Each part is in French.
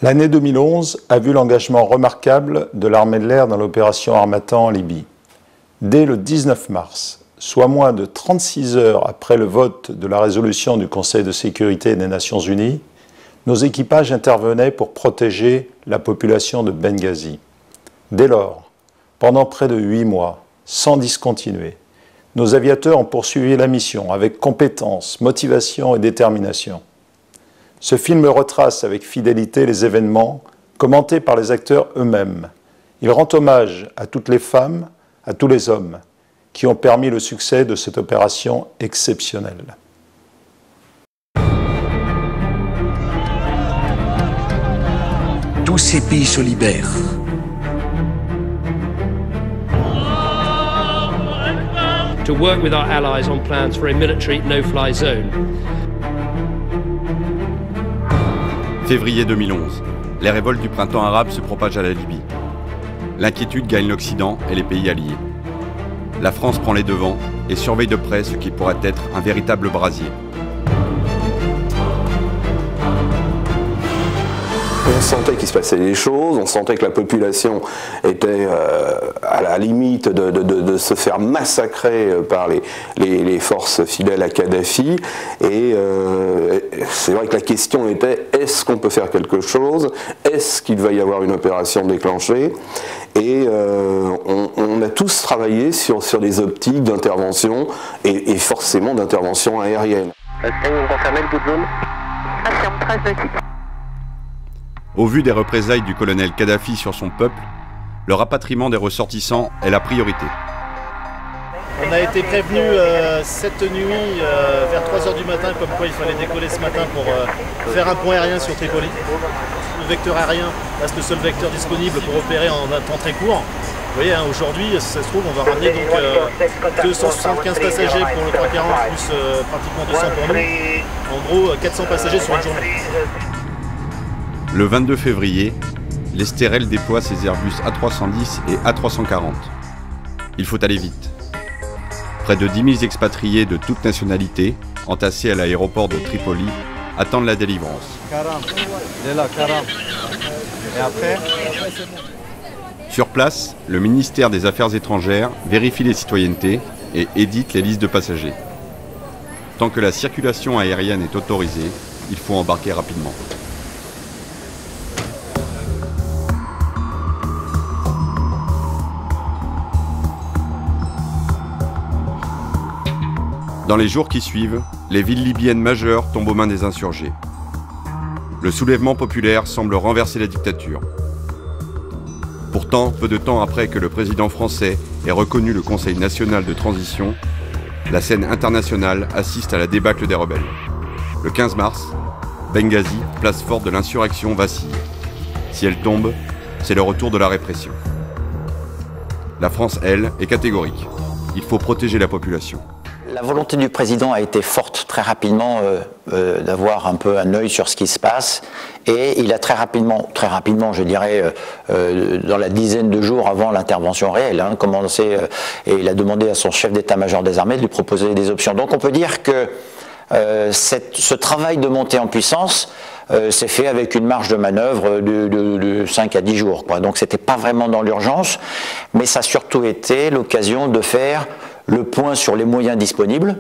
L'année 2011 a vu l'engagement remarquable de l'armée de l'air dans l'opération Harmattan en Libye. Dès le 19 mars, soit moins de 36 heures après le vote de la résolution du Conseil de sécurité des Nations Unies, nos équipages intervenaient pour protéger la population de Benghazi. Dès lors, pendant près de 8 mois, sans discontinuer, nos aviateurs ont poursuivi la mission avec compétence, motivation et détermination. Ce film retrace avec fidélité les événements commentés par les acteurs eux-mêmes. Il rend hommage à toutes les femmes, à tous les hommes qui ont permis le succès de cette opération exceptionnelle. Tous ces pays se libèrent. To work with our allies on plans for a military no-fly zone. Février 2011. Les révoltes du printemps arabe se propagent à la Libye. L'inquiétude gagne l'Occident et les pays alliés. La France prend les devants et surveille de près ce qui pourrait être un véritable brasier. On sentait qu'il se passait des choses, on sentait que la population était à la limite de se faire massacrer par les forces fidèles à Kadhafi. Et c'est vrai que la question était, est-ce qu'on peut faire quelque chose? Est-ce qu'il va y avoir une opération déclenchée? Et on a tous travaillé sur des optiques d'intervention et forcément d'intervention aérienne. Est-ce que vous confirmez le bout de zone? Affirme 13 de type. Au vu des représailles du colonel Kadhafi sur son peuple, le rapatriement des ressortissants est la priorité. On a été prévenu cette nuit vers 3 h du matin comme quoi il fallait décoller ce matin pour faire un point aérien sur Tripoli. Le vecteur aérien reste le seul vecteur disponible pour opérer en un temps très court. Vous voyez, hein, aujourd'hui, si ça se trouve, on va ramener donc 275 passagers pour le 340 plus pratiquement 200 pour nous. En gros, 400 passagers sur une journée. Le 22 février, l'Estérel déploie ses Airbus A310 et A340. Il faut aller vite. Près de 10 000 expatriés de toutes nationalités, entassés à l'aéroport de Tripoli, attendent la délivrance. Sur place, le ministère des Affaires étrangères vérifie les citoyennetés et édite les listes de passagers. Tant que la circulation aérienne est autorisée, il faut embarquer rapidement. Dans les jours qui suivent, les villes libyennes majeures tombent aux mains des insurgés. Le soulèvement populaire semble renverser la dictature. Pourtant, peu de temps après que le président français ait reconnu le Conseil national de transition, la scène internationale assiste à la débâcle des rebelles. Le 15 mars, Benghazi, place forte de l'insurrection, vacille. Si elle tombe, c'est le retour de la répression. La France, elle, est catégorique. Il faut protéger la population. La volonté du président a été forte très rapidement d'avoir un peu un œil sur ce qui se passe et il a très rapidement je dirais dans la dizaine de jours avant l'intervention réelle, commencé et il a demandé à son chef d'état-major des armées de lui proposer des options. Donc on peut dire que ce travail de montée en puissance s'est fait avec une marge de manœuvre de 5 à 10 jours, quoi. Donc c'était pas vraiment dans l'urgence, mais ça a surtout été l'occasion de faire le point sur les moyens disponibles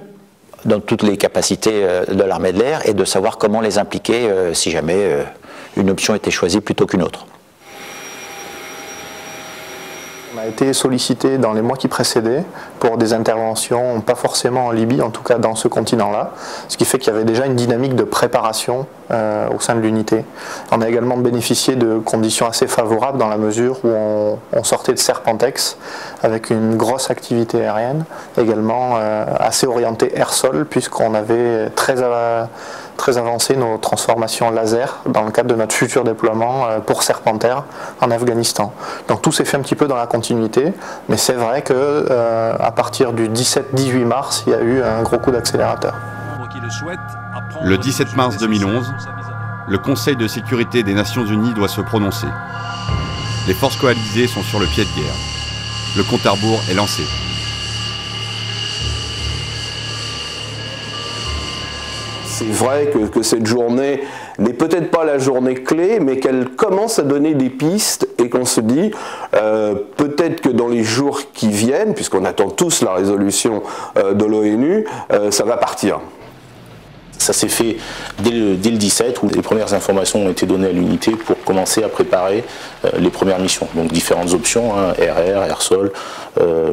dans toutes les capacités de l'armée de l'air et de savoir comment les impliquer si jamais une option était choisie plutôt qu'une autre. On a été sollicité dans les mois qui précédaient pour des interventions, pas forcément en Libye, en tout cas dans ce continent-là, ce qui fait qu'il y avait déjà une dynamique de préparation au sein de l'unité. On a également bénéficié de conditions assez favorables dans la mesure où on sortait de Serpentex avec une grosse activité aérienne, également assez orientée air-sol puisqu'on avait très avancé nos transformations laser dans le cadre de notre futur déploiement pour Serpentaire en Afghanistan. Donc tout s'est fait un petit peu dans la continuité, mais c'est vrai que à partir du 17-18 mars, il y a eu un gros coup d'accélérateur. Le 17 mars 2011, le Conseil de sécurité des Nations Unies doit se prononcer. Les forces coalisées sont sur le pied de guerre. Le compte à rebours est lancé. C'est vrai que cette journée n'est peut-être pas la journée clé, mais qu'elle commence à donner des pistes et qu'on se dit peut-être que dans les jours qui viennent, puisqu'on attend tous la résolution de l'ONU, ça va partir. Ça s'est fait dès le 17 où les premières informations ont été données à l'unité pour commencer à préparer les premières missions. Donc différentes options, hein, RR, air-sol,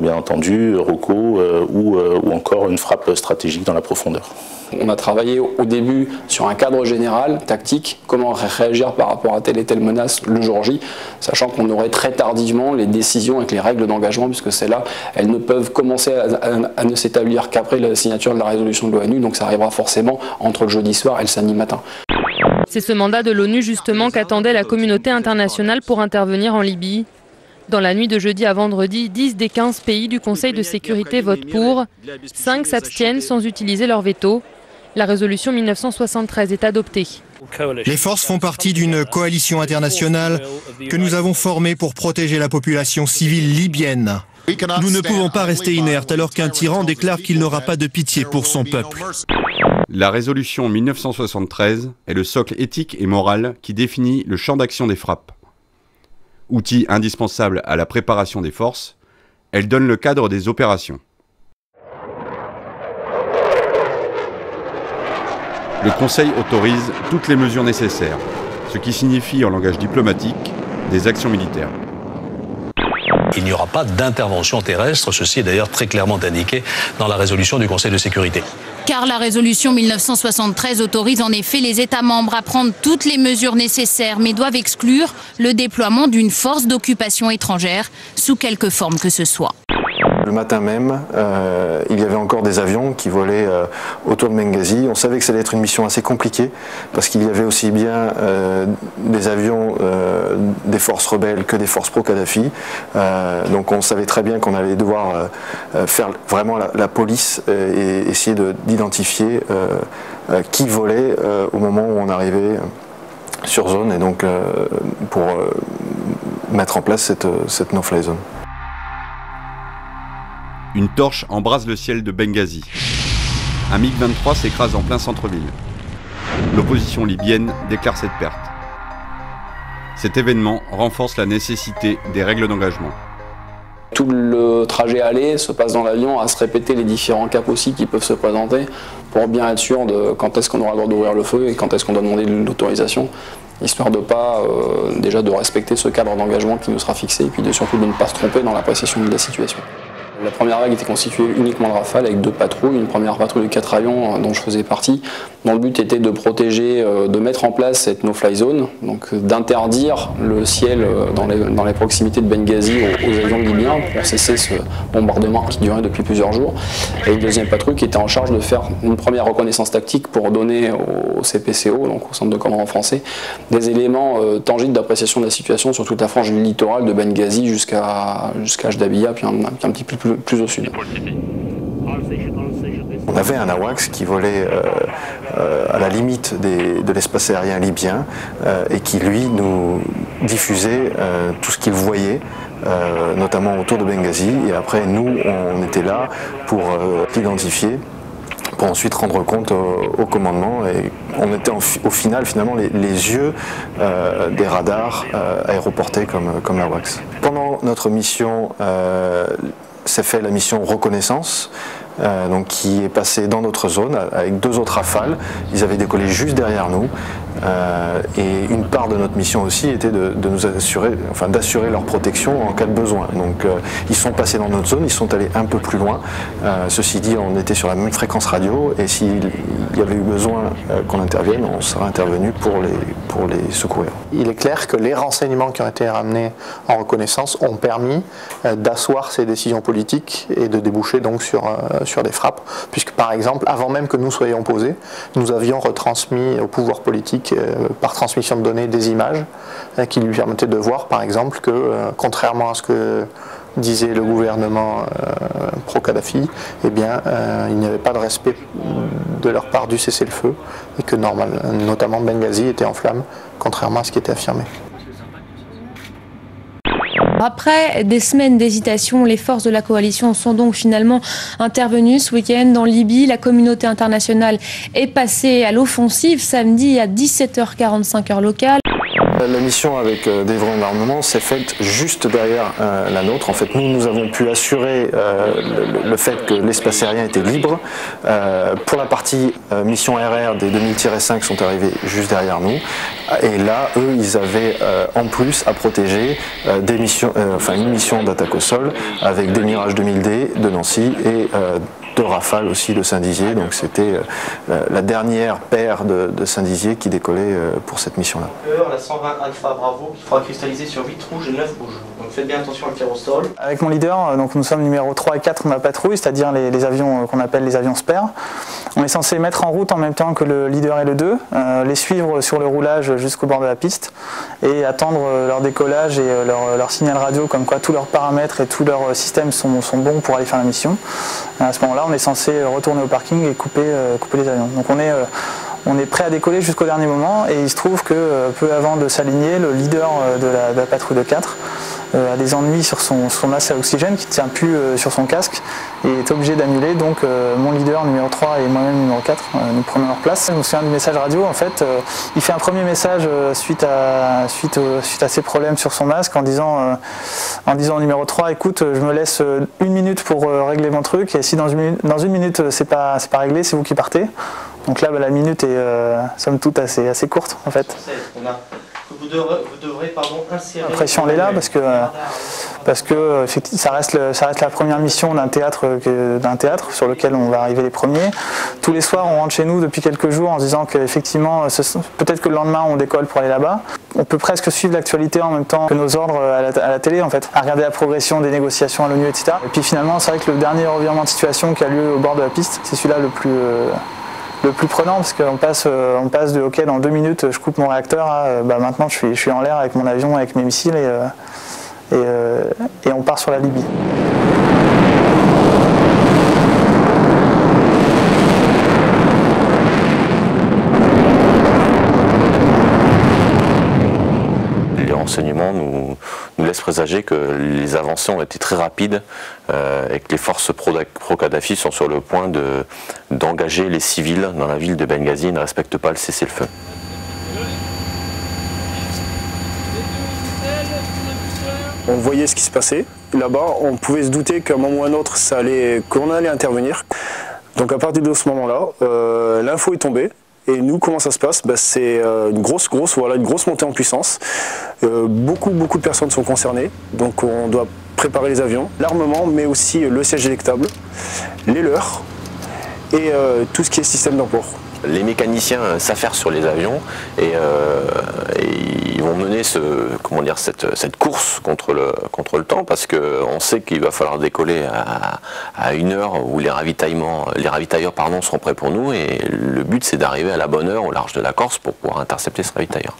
bien entendu, ROCO ou encore une frappe stratégique dans la profondeur. On a travaillé au début sur un cadre général, tactique, comment réagir par rapport à telle et telle menace le jour J, sachant qu'on aurait très tardivement les décisions avec les règles d'engagement, puisque celles-là, elles ne peuvent commencer à ne s'établir qu'après la signature de la résolution de l'ONU, donc ça arrivera forcément entre le jeudi soir et le samedi matin. C'est ce mandat de l'ONU justement qu'attendait la communauté internationale pour intervenir en Libye. Dans la nuit de jeudi à vendredi, 10 des 15 pays du Conseil de sécurité votent pour, 5 s'abstiennent sans utiliser leur veto. La résolution 1973 est adoptée. Les forces font partie d'une coalition internationale que nous avons formée pour protéger la population civile libyenne. Nous ne pouvons pas rester inertes alors qu'un tyran déclare qu'il n'aura pas de pitié pour son peuple. La résolution 1973 est le socle éthique et moral qui définit le champ d'action des frappes. Outil indispensable à la préparation des forces, elle donne le cadre des opérations. Le Conseil autorise toutes les mesures nécessaires, ce qui signifie en langage diplomatique des actions militaires. Il n'y aura pas d'intervention terrestre, ceci est d'ailleurs très clairement indiqué dans la résolution du Conseil de sécurité. Car la résolution 1973 autorise en effet les États membres à prendre toutes les mesures nécessaires, mais doivent exclure le déploiement d'une force d'occupation étrangère, sous quelque forme que ce soit. Le matin même, il y avait encore des avions qui volaient autour de Benghazi. On savait que ça allait être une mission assez compliquée parce qu'il y avait aussi bien des avions des forces rebelles que des forces pro-Kadhafi. Donc on savait très bien qu'on allait devoir faire vraiment la police et essayer d'identifier qui volait au moment où on arrivait sur zone et donc pour mettre en place cette no-fly zone. Une torche embrase le ciel de Benghazi. Un MiG-23 s'écrase en plein centre-ville. L'opposition libyenne déclare cette perte. Cet événement renforce la nécessité des règles d'engagement. Tout le trajet aller se passe dans l'avion à se répéter les différents cas possibles qui peuvent se présenter pour bien être sûr de quand est-ce qu'on aura le droit d'ouvrir le feu et quand est-ce qu'on doit demander l'autorisation, histoire de pas déjà de respecter ce cadre d'engagement qui nous sera fixé et puis surtout de ne pas se tromper dans l'appréciation de la situation. La première vague était constituée uniquement de Rafale avec 2 patrouilles, une première patrouille de 4 avions dont je faisais partie, dont le but était de protéger, de mettre en place cette no-fly zone, donc d'interdire le ciel dans les proximités de Benghazi aux avions libyens pour cesser ce bombardement qui durait depuis plusieurs jours. Et une deuxième patrouille qui était en charge de faire une première reconnaissance tactique pour donner au CPCO, donc au centre de commandement français, des éléments tangibles d'appréciation de la situation sur toute la frange du littoral de Benghazi jusqu'à Ajdabiya, puis un petit peu plus au sud. On avait un AWACS qui volait à la limite de l'espace aérien libyen et qui lui nous diffusait tout ce qu'il voyait, notamment autour de Benghazi. Et après nous on était là pour l'identifier, pour ensuite rendre compte au commandement. Et on était au final finalement les yeux des radars aéroportés comme l'AWACS. Pendant notre mission, s'est fait la mission reconnaissance, donc qui est passée dans notre zone avec 2 autres Rafales. Ils avaient décollé juste derrière nous. Et une part de notre mission aussi était de nous assurer, enfin d'assurer leur protection en cas de besoin. Donc ils sont passés dans notre zone, ils sont allés un peu plus loin. Ceci dit, on était sur la même fréquence radio et s'il y avait eu besoin qu'on intervienne, on serait intervenu pour les secourir. Il est clair que les renseignements qui ont été ramenés en reconnaissance ont permis d'asseoir ces décisions politiques et de déboucher donc sur des frappes, puisque par exemple, avant même que nous soyons posés, nous avions retransmis au pouvoir politique par transmission de données des images qui lui permettaient de voir par exemple que contrairement à ce que disait le gouvernement pro-Kadhafi, eh bien, il n'y avait pas de respect de leur part du cessez-le-feu et que notamment Benghazi était en flammes contrairement à ce qui était affirmé. Après des semaines d'hésitation, les forces de la coalition sont donc finalement intervenues ce week-end en Libye. La communauté internationale est passée à l'offensive samedi à 17h45 heure locale. La mission avec des vrais armements s'est faite juste derrière la nôtre. En fait, nous avons pu assurer le fait que l'espace aérien était libre. Pour la partie mission RR, des 2000-5 sont arrivés juste derrière nous. Et là, eux, ils avaient en plus à protéger une mission d'attaque au sol avec des Mirage 2000D de Nancy et de Rafale aussi de Saint-Dizier. Donc c'était la dernière paire de Saint-Dizier qui décollait pour cette mission-là. La 120 Alpha Bravo qui sera cristallisée sur 8 rouges et 9 rouges. Donc faites bien attention à le tir au sol. Avec mon leader, donc nous sommes numéro 3 et 4 de ma patrouille, c'est-à-dire les avions qu'on appelle les avions Sper. On est censé mettre en route en même temps que le leader et le 2, les suivre sur le roulage jusqu'au bord de la piste et attendre leur décollage et leur signal radio comme quoi tous leurs paramètres et tous leurs systèmes sont bons pour aller faire la mission. À ce moment-là, on est censé retourner au parking et couper les avions. Donc on est prêt à décoller jusqu'au dernier moment et il se trouve que peu avant de s'aligner, le leader de la patrouille de 4 a des ennuis sur son masque à oxygène qui ne tient plus sur son casque et est obligé d'annuler. Donc mon leader numéro 3 et moi-même numéro 4, nous prenons leur place. Je me souviens du message radio, en fait, il fait un premier message suite à ses problèmes sur son masque en disant au numéro 3, écoute, je me laisse 1 minute pour régler mon truc et si dans une minute c'est pas réglé, c'est vous qui partez. Donc là, la minute est somme toute assez courte en fait. Vous devrez insérer... La pression elle est là parce que ça reste la première mission d'un théâtre sur lequel on va arriver les premiers. Tous les soirs, on rentre chez nous depuis quelques jours en se disant qu'effectivement, peut-être que le lendemain, on décolle pour aller là-bas. On peut presque suivre l'actualité en même temps que nos ordres à la télé, en fait, à regarder la progression des négociations à l'ONU, etc. Et puis finalement, c'est vrai que le dernier revirement de situation qui a lieu au bord de la piste, c'est celui-là le plus prenant parce qu'on passe de ok dans 2 minutes je coupe mon réacteur à maintenant je suis en l'air avec mon avion avec mes missiles et on part sur la Libye. Les renseignements nous laissent présager que les avancées ont été très rapides et que les forces pro-Kadhafi sont sur le point d'engager les civils dans la ville de Benghazi et ne respectent pas le cessez-le-feu. On voyait ce qui se passait là-bas, on pouvait se douter qu'à un moment ou à un autre qu'on allait intervenir. Donc à partir de ce moment-là, l'info est tombée. Et nous, comment ça se passe? C'est une grosse montée en puissance. Beaucoup de personnes sont concernées. Donc on doit préparer les avions, l'armement, mais aussi le siège éjectable, les leurres et tout ce qui est système d'emport. Les mécaniciens s'affairent sur les avions et ils vont mener cette course contre le temps parce qu'on sait qu'il va falloir décoller à une heure où les ravitailleurs seront prêts pour nous et le but c'est d'arriver à la bonne heure au large de la Corse pour pouvoir intercepter ce ravitailleur.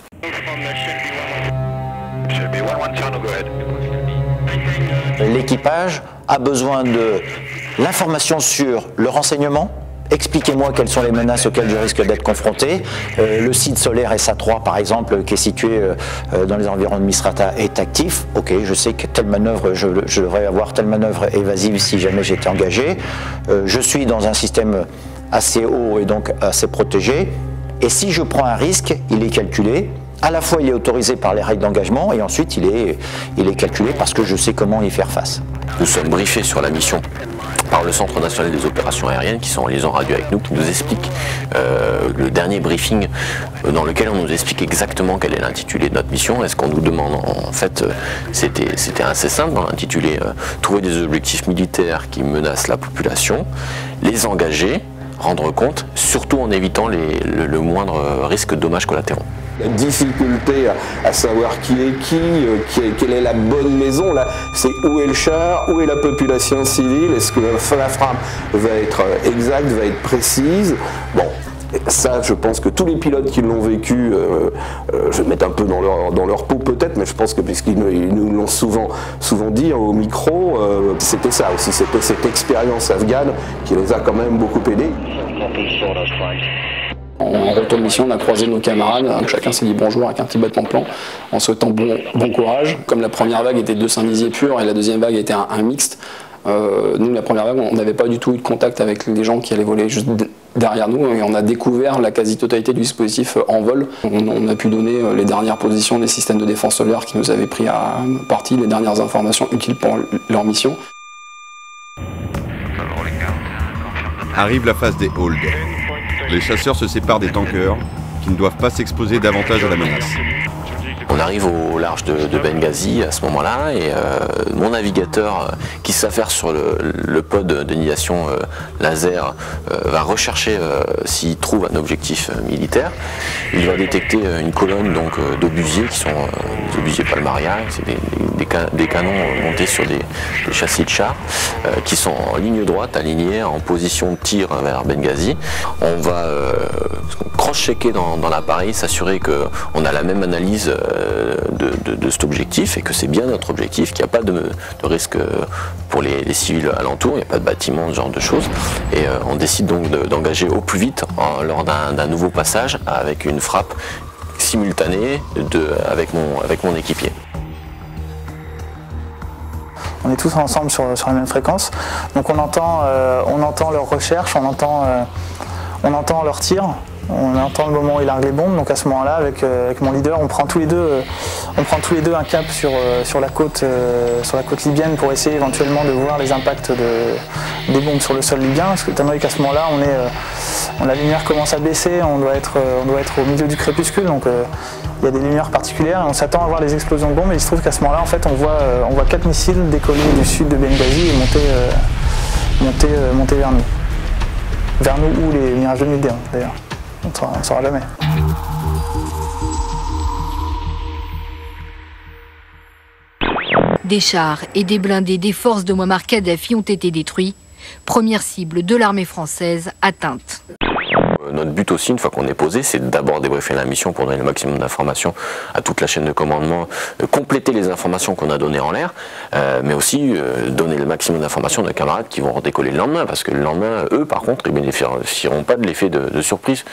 L'équipage a besoin de l'information sur le renseignement. Expliquez-moi quelles sont les menaces auxquelles je risque d'être confronté. Le site solaire SA3, par exemple, qui est situé dans les environs de Misrata, est actif. Ok, je sais que telle manœuvre, je devrais avoir telle manœuvre évasive si jamais j'étais engagé. Je suis dans un système assez haut et donc assez protégé. Et si je prends un risque, il est calculé. À la fois, il est autorisé par les règles d'engagement et ensuite, il est calculé parce que je sais comment y faire face. Nous sommes briefés sur la mission par le Centre national des opérations aériennes qui sont en liaison radio avec nous, qui nous explique le dernier briefing dans lequel on nous explique exactement quel est l'intitulé de notre mission. Est-ce qu'on nous demande, en fait, c'était assez simple dans l'intitulé, trouver des objectifs militaires qui menacent la population, les engager, rendre compte, surtout en évitant le moindre risque de dommages collatéraux. La difficulté à savoir qui est qui, quelle est la bonne maison, là, c'est où est le char, où est la population civile, est-ce que la frappe va être exacte, va être précise. Bon, ça, je pense que tous les pilotes qui l'ont vécu, je vais mettre un peu dans leur peau peut-être, mais je pense que puisqu'ils nous l'ont souvent dit au micro, c'était ça aussi, c'était cette expérience afghane qui les a quand même beaucoup aidés. En retour de mission, on a croisé nos camarades, chacun s'est dit bonjour avec un petit battement de plan, en souhaitant bon courage. Comme la première vague était de Saint-Dizier pur et la deuxième vague était un mixte, nous, la première vague, on n'avait pas du tout eu de contact avec les gens qui allaient voler juste derrière nous et on a découvert la quasi-totalité du dispositif en vol. On a pu donner les dernières positions des systèmes de défense solaire qui nous avaient pris à partie, les dernières informations utiles pour leur mission. Arrive la phase des holds. Les chasseurs se séparent des tankers qui ne doivent pas s'exposer davantage à la menace. On arrive au large de Benghazi à ce moment-là et mon navigateur qui s'affaire sur le pod de navigation laser va rechercher s'il trouve un objectif militaire. Il va détecter une colonne d'obusiers qui sont des obusiers Palmaria, c'est des canons montés sur des châssis de chars qui sont en ligne droite, alignés en position de tir vers Benghazi. On va cross-checker dans l'appareil, s'assurer qu'on a la même analyse de cet objectif et que c'est bien notre objectif, qu'il n'y a pas de risque pour les civils alentours, il n'y a pas de bâtiment, ce genre de choses. Et on décide donc d'engager au plus vite lors d'un nouveau passage avec une frappe simultanée avec mon équipier. On est tous ensemble sur la même fréquence, donc on entend leur recherche, on entend leur tir. On entend le moment où il largue les bombes, donc à ce moment-là, avec mon leader, on prend tous les deux un cap sur la côte libyenne pour essayer éventuellement de voir les impacts des bombes sur le sol libyen, parce que étant donné qu'à ce moment-là, la lumière commence à baisser, on doit être au milieu du crépuscule, donc il y a des lumières particulières, et on s'attend à voir des explosions de bombes, et il se trouve qu'à ce moment-là, en fait, on voit 4 missiles décoller du sud de Benghazi et monter vers nous. Vers nous ou les mirages de Nudéen, d'ailleurs. On ne saura jamais. Des chars et des blindés des forces de Mouammar Kadhafi ont été détruits. Première cible de l'armée française atteinte. Notre but aussi, une fois qu'on est posé, c'est d'abord débriefer la mission pour donner le maximum d'informations à toute la chaîne de commandement, compléter les informations qu'on a données en l'air, mais aussi donner le maximum d'informations à nos camarades qui vont redécoller le lendemain, parce que le lendemain, eux, par contre, ils ne bénéficieront pas de l'effet de surprise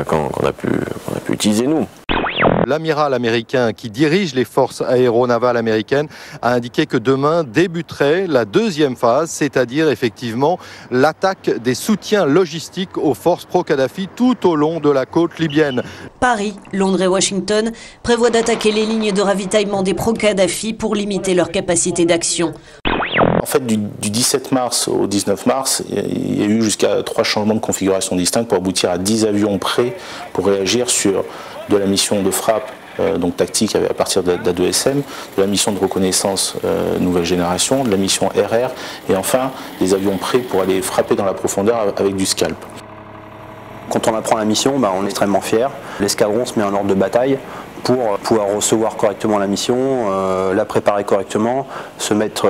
qu'on a pu utiliser nous. L'amiral américain qui dirige les forces aéronavales américaines a indiqué que demain débuterait la deuxième phase, c'est-à-dire effectivement l'attaque des soutiens logistiques aux forces pro-Kadhafi tout au long de la côte libyenne. Paris, Londres et Washington prévoient d'attaquer les lignes de ravitaillement des pro-Kadhafi pour limiter leur capacité d'action. En fait, du 17 mars au 19 mars, il y a eu jusqu'à 3 changements de configuration distincts pour aboutir à 10 avions prêts pour réagir sur de la mission de frappe donc tactique à partir d'A2SM, de la mission de reconnaissance nouvelle génération, de la mission RR et enfin des avions prêts pour aller frapper dans la profondeur avec du scalp. Quand on apprend la mission, on est extrêmement fiers. L'escadron se met en ordre de bataille pour pouvoir recevoir correctement la mission, la préparer correctement, se mettre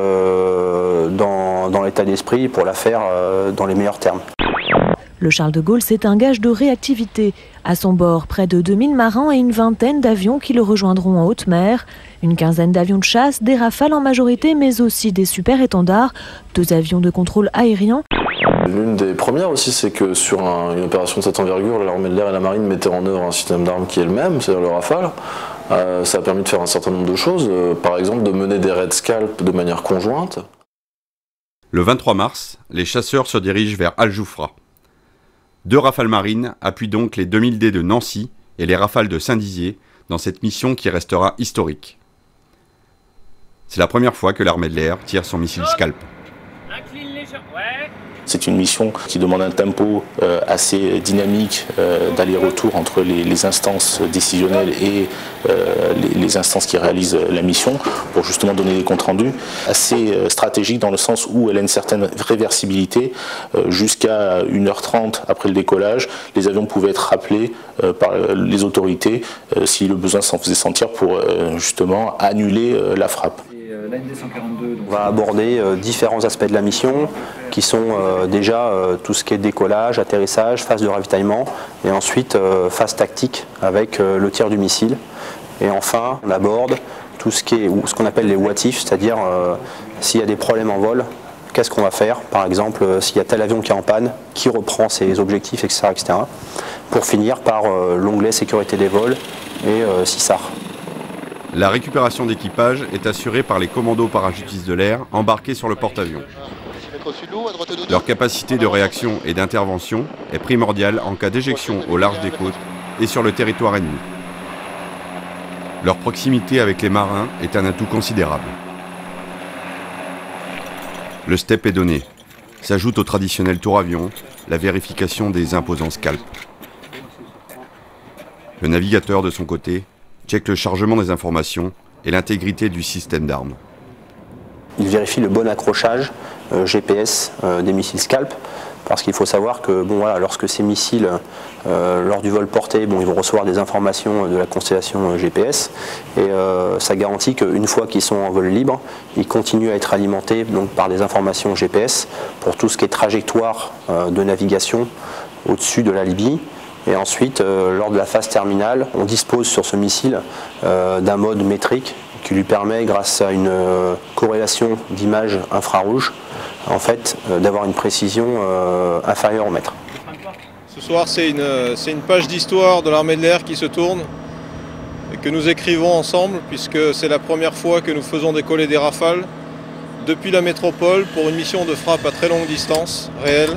dans l'état d'esprit pour la faire dans les meilleurs termes. Le Charles de Gaulle, c'est un gage de réactivité. À son bord, près de 2000 marins et une vingtaine d'avions qui le rejoindront en haute mer. Une quinzaine d'avions de chasse, des Rafales en majorité, mais aussi des super-étendards, 2 avions de contrôle aérien. L'une des premières aussi, c'est que sur une opération de cette envergure, l'armée de l'air et la marine mettaient en œuvre un système d'armes qui est le même, c'est-à-dire le Rafale. Ça a permis de faire un certain nombre de choses, par exemple de mener des raids scalp de manière conjointe. Le 23 mars, les chasseurs se dirigent vers Al-Joufra. 2 Rafales marines appuient donc les 2000D de Nancy et les Rafales de Saint-Dizier dans cette mission qui restera historique. C'est la première fois que l'armée de l'air tire son missile Scalp. C'est une mission qui demande un tempo assez dynamique d'aller-retour entre les instances décisionnelles et les instances qui réalisent la mission pour justement donner des comptes rendus. Assez stratégique dans le sens où elle a une certaine réversibilité. Jusqu'à 1h30 après le décollage, les avions pouvaient être rappelés par les autorités si le besoin s'en faisait sentir pour justement annuler la frappe. On va aborder différents aspects de la mission qui sont déjà tout ce qui est décollage, atterrissage, phase de ravitaillement et ensuite phase tactique avec le tir du missile. Et enfin, on aborde tout ce qu'on appelle les what if, c'est-à-dire s'il y a des problèmes en vol, qu'est-ce qu'on va faire, par exemple, s'il y a tel avion qui est en panne, qui reprend ses objectifs, etc. pour finir par l'onglet sécurité des vols et SISAR. La récupération d'équipage est assurée par les commandos parachutistes de l'air embarqués sur le porte-avions. Leur capacité de réaction et d'intervention est primordiale en cas d'éjection au large des côtes et sur le territoire ennemi. Leur proximité avec les marins est un atout considérable. Le STEP est donné. S'ajoute au traditionnel tour avion la vérification des imposants scalps. Le navigateur, de son côté, check le chargement des informations et l'intégrité du système d'armes. Il vérifie le bon accrochage GPS des missiles Scalp, parce qu'il faut savoir que lorsque ces missiles, lors du vol porté, ils vont recevoir des informations de la constellation GPS, et ça garantit qu'une fois qu'ils sont en vol libre, ils continuent à être alimentés par des informations GPS pour tout ce qui est trajectoire de navigation au-dessus de la Libye. Et ensuite, lors de la phase terminale, on dispose sur ce missile d'un mode métrique qui lui permet, grâce à une corrélation d'images infrarouges, en fait, d'avoir une précision inférieure au mètre. Ce soir, c'est une page d'histoire de l'armée de l'air qui se tourne et que nous écrivons ensemble, puisque c'est la première fois que nous faisons décoller des Rafales depuis la métropole pour une mission de frappe à très longue distance, réelle,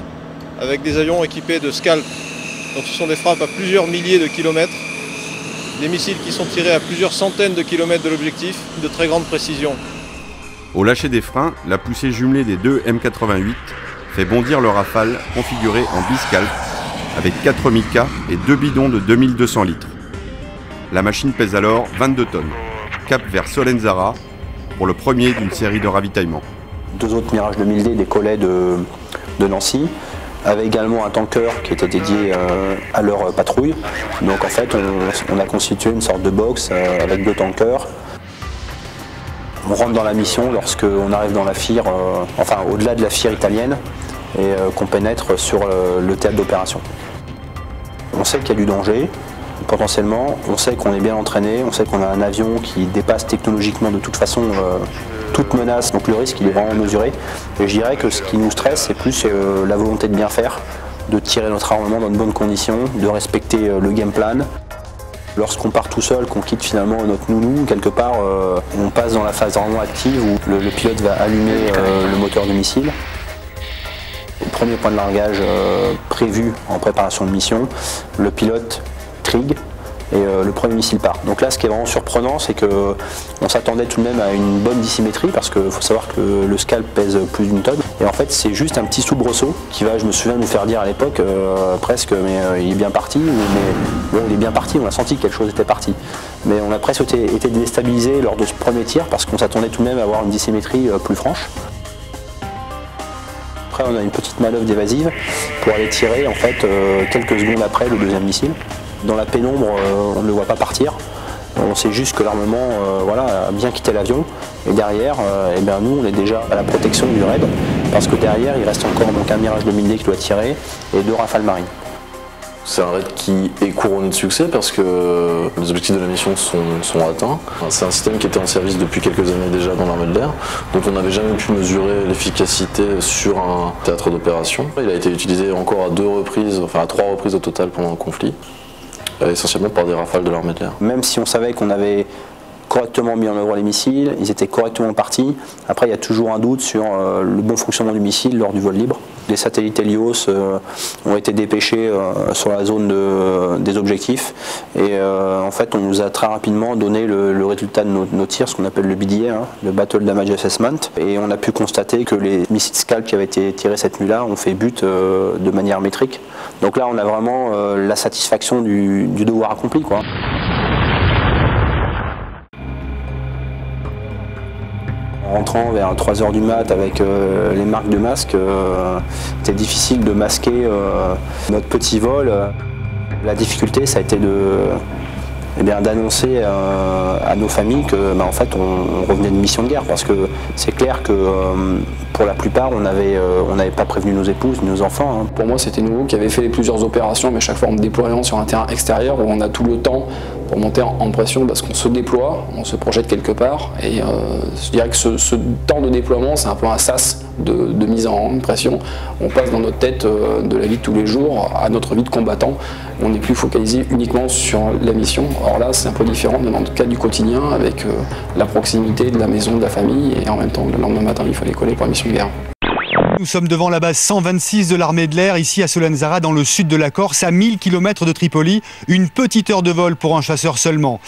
avec des avions équipés de Scalp. Donc ce sont des frappes à plusieurs milliers de kilomètres, des missiles qui sont tirés à plusieurs centaines de kilomètres de l'objectif, de très grande précision. Au lâcher des freins, la poussée jumelée des deux M88 fait bondir le Rafale configuré en biscalp avec 4 Mika et 2 bidons de 2200 litres. La machine pèse alors 22 tonnes. Cap vers Solenzara pour le premier d'une série de ravitaillements. 2 autres Mirage 2000D décollaient de Nancy, avec également un tanker qui était dédié à leur patrouille. Donc en fait, on a constitué une sorte de box avec 2 tankers. On rentre dans la mission lorsqu'on arrive dans la FIR, au-delà de la FIR italienne, et qu'on pénètre sur le théâtre d'opération. On sait qu'il y a du danger, potentiellement, on sait qu'on est bien entraîné, on sait qu'on a un avion qui dépasse technologiquement de toute façon toute menace, donc le risque il est vraiment mesuré. Et je dirais que ce qui nous stresse, c'est plus la volonté de bien faire, de tirer notre armement dans de bonnes conditions, de respecter le game plan. Lorsqu'on part tout seul, qu'on quitte finalement notre nounou, quelque part, on passe dans la phase vraiment active où le pilote va allumer le moteur du missile. Au premier point de largage prévu en préparation de mission, le pilote trigue et le premier missile part. Donc là, ce qui est vraiment surprenant, c'est qu'on s'attendait tout de même à une bonne dissymétrie, parce qu'il faut savoir que le Scalp pèse plus d'1 tonne. Et en fait, c'est juste un petit soubresaut qui va, je me souviens, nous faire dire à l'époque, presque, mais il est bien parti. Mais bon, il est bien parti, on a senti que quelque chose était parti. Mais on a presque été déstabilisé lors de ce premier tir, parce qu'on s'attendait tout de même à avoir une dissymétrie plus franche. Après, on a une petite manœuvre d'évasive pour aller tirer, en fait, quelques secondes après le deuxième missile. Dans la pénombre, on ne le voit pas partir. On sait juste que l'armement a bien quitté l'avion. Et derrière, nous, on est déjà à la protection du raid. Parce que derrière, il reste encore un Mirage 2000D qui doit tirer et 2 Rafales marines. C'est un raid qui est couronné de succès parce que les objectifs de la mission sont atteints. C'est un système qui était en service depuis quelques années déjà dans l'armée de l'air, dont on n'avait jamais pu mesurer l'efficacité sur un théâtre d'opération. Il a été utilisé encore à 3 reprises au total pendant le conflit. Essentiellement par des Rafales de l'armée de l'air. Même si on savait qu'on avait correctement mis en œuvre les missiles, ils étaient correctement partis. Après, il y a toujours un doute sur le bon fonctionnement du missile lors du vol libre. Les satellites Helios ont été dépêchés sur la zone des objectifs. Et en fait, on nous a très rapidement donné le résultat de nos tirs, ce qu'on appelle le BDA, le Battle Damage Assessment. Et on a pu constater que les missiles Scalp qui avaient été tirés cette nuit-là ont fait but de manière métrique. Donc là, on a vraiment la satisfaction du devoir accompli, quoi. En rentrant vers 3 h du mat avec les marques de masque, c'était difficile de masquer notre petit vol. La difficulté, ça a été d'annoncer à nos familles que en fait, on revenait de mission de guerre, parce que c'est clair que pour la plupart, on n'avait pas prévenu nos épouses, nos enfants. Pour moi, c'était nous qui avions fait plusieurs opérations, mais chaque fois en me déployant sur un terrain extérieur où on a tout le temps pour monter en pression parce qu'on se déploie, on se projette quelque part et je dirais que ce temps de déploiement c'est un peu un sas de mise en pression. On passe dans notre tête de la vie de tous les jours à notre vie de combattant. On n'est plus focalisé uniquement sur la mission. Or là c'est un peu différent dans le cas du quotidien avec la proximité de la maison, de la famille et en même temps le lendemain matin il fallait coller pour la mission de guerre. Nous sommes devant la base 126 de l'armée de l'air, ici à Solenzara, dans le sud de la Corse, à 1000 km de Tripoli. Une petite heure de vol pour un chasseur seulement.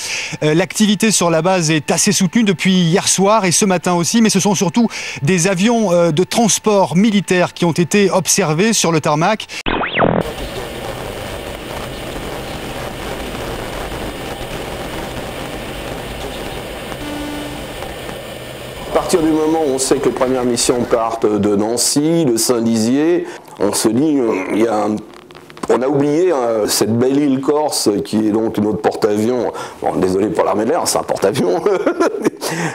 L'activité sur la base est assez soutenue depuis hier soir et ce matin aussi, mais ce sont surtout des avions de transport militaire qui ont été observés sur le tarmac. À partir du moment où on sait que les premières missions partent de Nancy, de Saint-Dizier, on se dit, on a oublié cette belle île corse qui est donc notre porte-avions. Bon, désolé pour l'armée de l'air, c'est un porte-avions.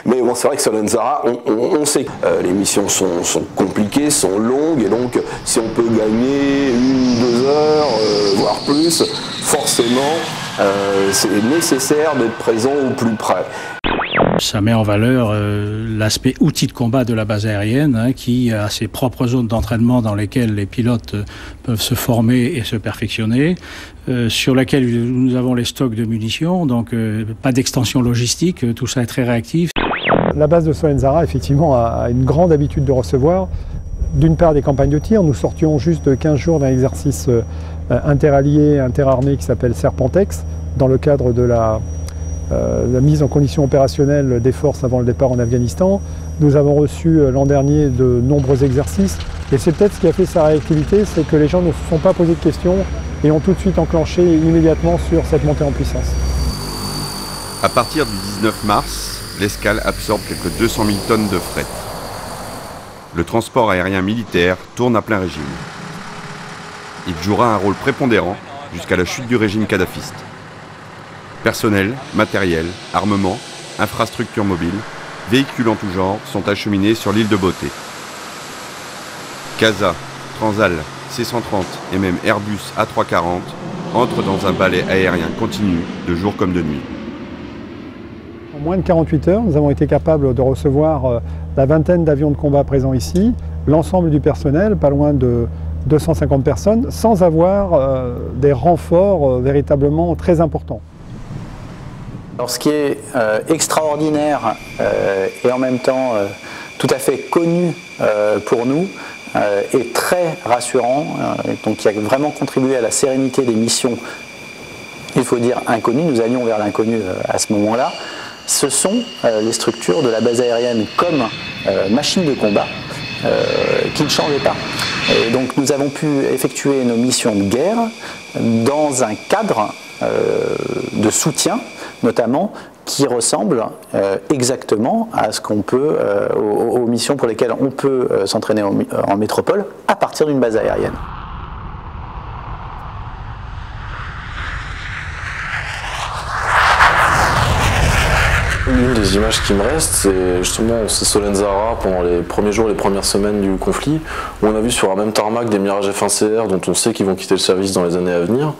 Mais bon, c'est vrai que Solenzara, on sait que les missions sont compliquées, sont longues, et donc si on peut gagner 1 ou 2 heures, voire plus, forcément, c'est nécessaire d'être présent au plus près. Ça met en valeur l'aspect outil de combat de la base aérienne qui a ses propres zones d'entraînement dans lesquelles les pilotes peuvent se former et se perfectionner, sur laquelle nous avons les stocks de munitions, donc pas d'extension logistique, tout ça est très réactif. La base de Solenzara effectivement a une grande habitude de recevoir d'une part des campagnes de tir. Nous sortions juste de 15 jours d'un exercice interallié, interarmé qui s'appelle Serpentex, dans le cadre de la mise en condition opérationnelle des forces avant le départ en Afghanistan. Nous avons reçu l'an dernier de nombreux exercices et c'est peut-être ce qui a fait sa réactivité, c'est que les gens ne se sont pas posé de questions et ont tout de suite enclenché immédiatement sur cette montée en puissance. À partir du 19 mars, l'escale absorbe quelques 200 000 tonnes de fret. Le transport aérien militaire tourne à plein régime. Il jouera un rôle prépondérant jusqu'à la chute du régime kadhafiste. Personnel, matériel, armement, infrastructures mobiles, véhicules en tout genre sont acheminés sur l'île de Beauté. CASA, Transal, C-130 et même Airbus A340 entrent dans un balai aérien continu de jour comme de nuit. En moins de 48 heures, nous avons été capables de recevoir la vingtaine d'avions de combat présents ici, l'ensemble du personnel, pas loin de 250 personnes, sans avoir des renforts véritablement très importants. Alors ce qui est extraordinaire et en même temps tout à fait connu pour nous et très rassurant, donc qui a vraiment contribué à la sérénité des missions, il faut dire inconnues, nous allions vers l'inconnu à ce moment-là, ce sont les structures de la base aérienne comme machine de combat qui ne changeaient pas. Et donc nous avons pu effectuer nos missions de guerre dans un cadre de soutien notamment, qui ressemble exactement à ce qu'on peut, aux missions pour lesquelles on peut s'entraîner en métropole à partir d'une base aérienne. L'une des images qui me reste, c'est justement Solenzara pendant les premiers jours, les premières semaines du conflit, où on a vu sur un même tarmac des Mirage F1CR dont on sait qu'ils vont quitter le service dans les années à venir.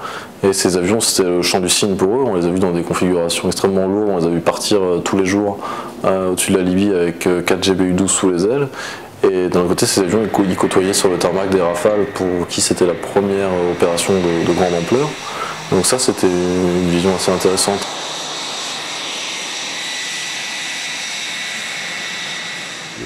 Et ces avions, c'était le champ du signe pour eux. On les a vus dans des configurations extrêmement lourdes. On les a vus partir tous les jours au-dessus de la Libye avec 4 GBU-12 sous les ailes. Et d'un côté, ces avions, ils côtoyaient sur le tarmac des Rafales pour qui c'était la première opération de grande ampleur. Donc ça, c'était une vision assez intéressante.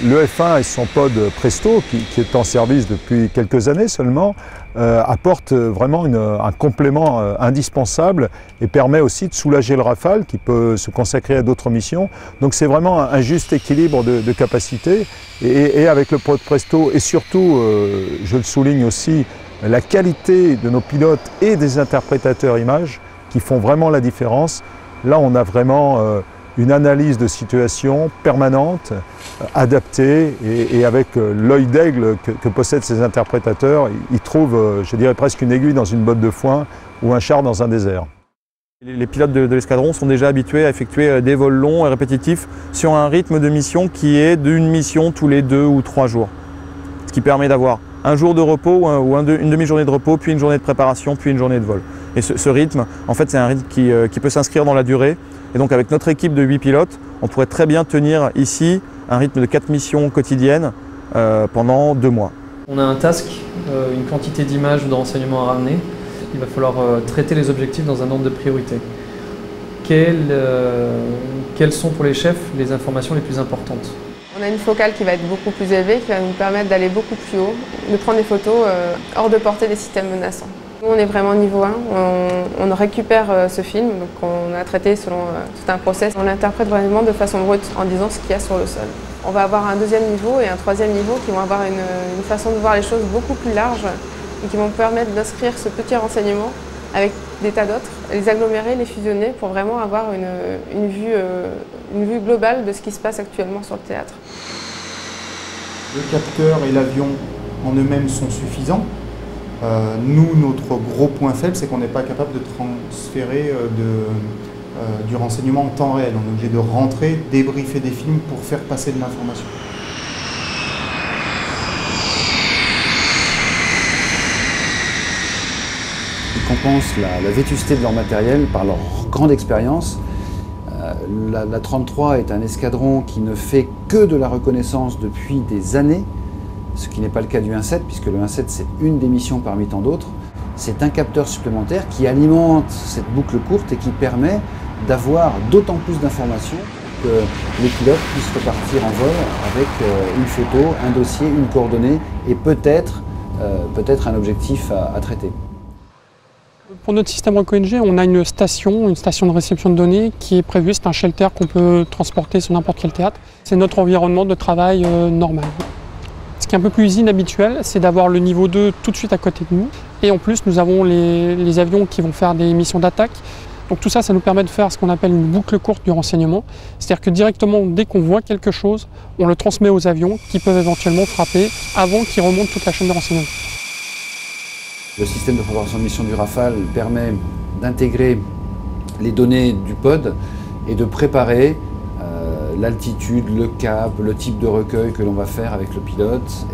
Le F1 et son pod Presto, qui est en service depuis quelques années seulement, apporte vraiment un complément indispensable et permet aussi de soulager le Rafale qui peut se consacrer à d'autres missions. Donc c'est vraiment un juste équilibre de capacité et avec le pod Presto et surtout, je le souligne aussi, la qualité de nos pilotes et des interprétateurs images qui font vraiment la différence. Là on a vraiment une analyse de situation permanente, adaptée et avec l'œil d'aigle que possèdent ces interprétateurs, ils trouvent, je dirais, presque une aiguille dans une botte de foin ou un char dans un désert. Les pilotes de l'escadron sont déjà habitués à effectuer des vols longs et répétitifs sur un rythme de mission qui est d'une mission tous les 2 ou 3 jours. Ce qui permet d'avoir un jour de repos ou une demi-journée de repos, puis une journée de préparation, puis une journée de vol. Et ce rythme, en fait, c'est un rythme qui peut s'inscrire dans la durée. Et donc avec notre équipe de 8 pilotes, on pourrait très bien tenir ici un rythme de 4 missions quotidiennes pendant 2 mois. On a un task, une quantité d'images ou de renseignements à ramener. Il va falloir traiter les objectifs dans un ordre de priorité. Quelles sont pour les chefs les informations les plus importantes? On a une focale qui va être beaucoup plus élevée, qui va nous permettre d'aller beaucoup plus haut, de prendre des photos hors de portée des systèmes menaçants. Nous, on est vraiment niveau 1, on récupère ce film, donc on a traité selon tout un process. On l'interprète vraiment de façon brute en disant ce qu'il y a sur le sol. On va avoir un deuxième niveau et un troisième niveau qui vont avoir une façon de voir les choses beaucoup plus large et qui vont permettre d'inscrire ce petit renseignement avec des tas d'autres, les agglomérer, les fusionner pour vraiment avoir une vue globale de ce qui se passe actuellement sur le théâtre. Le capteur et l'avion en eux-mêmes sont suffisants. Nous, notre gros point faible, c'est qu'on n'est pas capable de transférer du renseignement en temps réel. On est obligé de rentrer, débriefer des films pour faire passer de l'information. Ils compensent la vétusté de leur matériel par leur grande expérience. La 33 est un escadron qui ne fait que de la reconnaissance depuis des années, ce qui n'est pas le cas du 1.7, puisque le 1.7 c'est une des missions parmi tant d'autres. C'est un capteur supplémentaire qui alimente cette boucle courte et qui permet d'avoir d'autant plus d'informations que les pilotes puissent repartir en vol avec une photo, un dossier, une coordonnée et peut-être un objectif à traiter. Pour notre système RecoNG, on a une station de réception de données qui est prévue. C'est un shelter qu'on peut transporter sur n'importe quel théâtre. C'est notre environnement de travail normal. Ce qui est un peu plus inhabituel, c'est d'avoir le niveau 2 tout de suite à côté de nous. Et en plus, nous avons les avions qui vont faire des missions d'attaque. Donc tout ça, ça nous permet de faire ce qu'on appelle une boucle courte du renseignement. C'est-à-dire que directement, dès qu'on voit quelque chose, on le transmet aux avions qui peuvent éventuellement frapper avant qu'ils remontent toute la chaîne de renseignement. Le système de préparation de mission du Rafale permet d'intégrer les données du pod et de préparer l'altitude, le cap, le type de recueil que l'on va faire avec le pilote